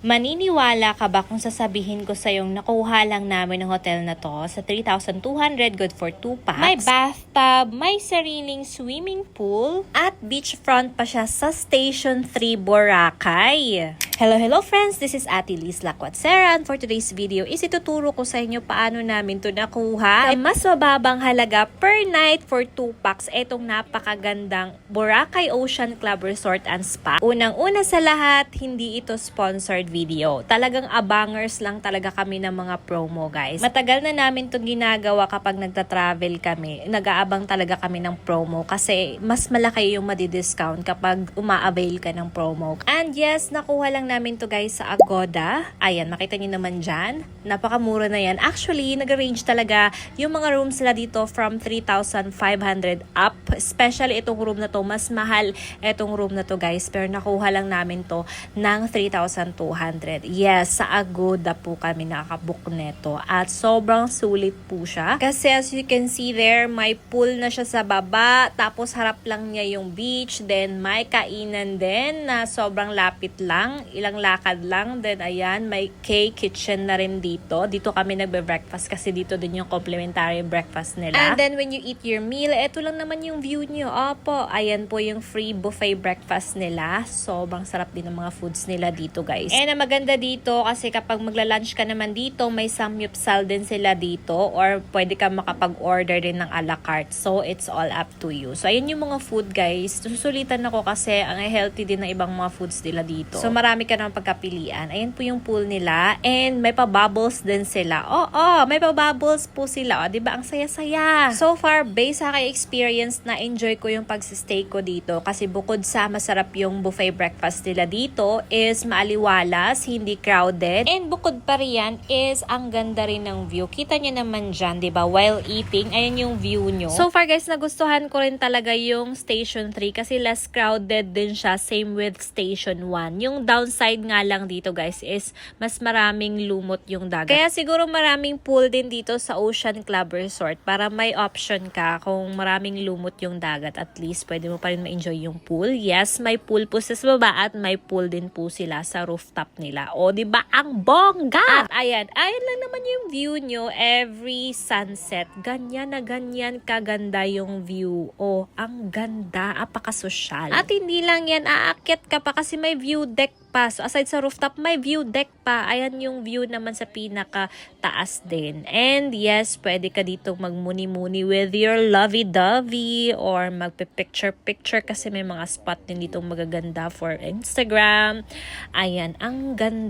Maniniwala ka ba kung sasabihin ko sa yung nakuha lang namin ng hotel na to sa 3,200, good for 2 packs? May bathtub, may sariling swimming pool, at beachfront pa siya sa Station 3 Boracay. Hello friends, this is Ate Liz Lacuatsera, and for today's video is ituturo ko sa inyo paano namin to nakuha sa mas mababang halaga per night for 2 packs etong napakagandang Boracay Ocean Club Resort and Spa. Unang-una sa lahat, hindi ito sponsored video. Talagang abangers lang talaga kami ng mga promo, guys. Matagal na namin itong ginagawa kapag nagta-travel kami. Nag-aabang talaga kami ng promo kasi mas malaki yung madi-discount kapag uma-avail ka ng promo. And yes, nakuha lang namin to guys sa Agoda. Ayan, makita niyo naman dyan. Napakamura na yan. Actually, nag-arrange talaga yung mga rooms nila dito from 3,500 up. Especially itong room na to, mas mahal itong room na to guys. Pero nakuha lang namin to ng 3,200. Yes, sa Agoda po kami nakabook neto. At sobrang sulit po siya. Kasi as you can see there, may pool na siya sa baba. Tapos harap lang niya yung beach. Then may kainan din na sobrang lapit lang. Ilang lakad lang. Then ayan, may K-kitchen na rin dito. Dito kami nagbe-breakfast kasi dito din yung complimentary breakfast nila. And then when you eat your meal, eto lang naman yung view nyo. Opo, ayan po yung free buffet breakfast nila. Sobrang sarap din ng mga foods nila dito guys. And ang maganda dito kasi kapag magla-lunch ka naman dito, may samyupsal din sila dito or pwede ka makapag-order din ng a la carte. So it's all up to you. So ayan yung mga food guys. Susulitan ako kasi ang healthy din ng ibang mga foods nila dito. So marami ka naman pagkapilian. Ayan po yung pool nila and may pa-bubbles din sila. Oo, may pa-bubbles po sila. O, diba? Ang saya-saya. So far, based sa aking experience na enjoy ko yung pag-stay ko dito kasi bukod sa masarap yung buffet breakfast nila dito is maaliwalas, hindi crowded. And bukod pa riyan is ang ganda rin ng view. Kita nyo naman dyan, diba? While eating, ayan yung view nyo. So far guys, nagustuhan ko rin talaga yung Station 3 kasi less crowded din siya. Same with Station 1. Yung downside nga lang dito guys is mas maraming lumot yung dagat. Kaya siguro maraming pool din dito sa Ocean Club Resort para may option ka kung maraming lumot yung dagat. At least pwede mo pa rin ma-enjoy yung pool. Yes, may pool po sa baba at may pool din po sila sa rooftop nila. O, diba? Ang bongga! At ayan lang naman yung view nyo every sunset. Ganyan na ganyan kaganda yung view. O, ang ganda. Apakasosyal. At hindi lang yan, aakyat ka pa kasi may view deck pa. So, aside sa rooftop, may view deck pa. Ayan yung view naman sa pinaka taas din. And yes, pwede ka dito magmuni-muni with your lovey-dovey or magpe-picture-picture kasi may mga spot din dito magaganda for Instagram. Ayan, ang ganda.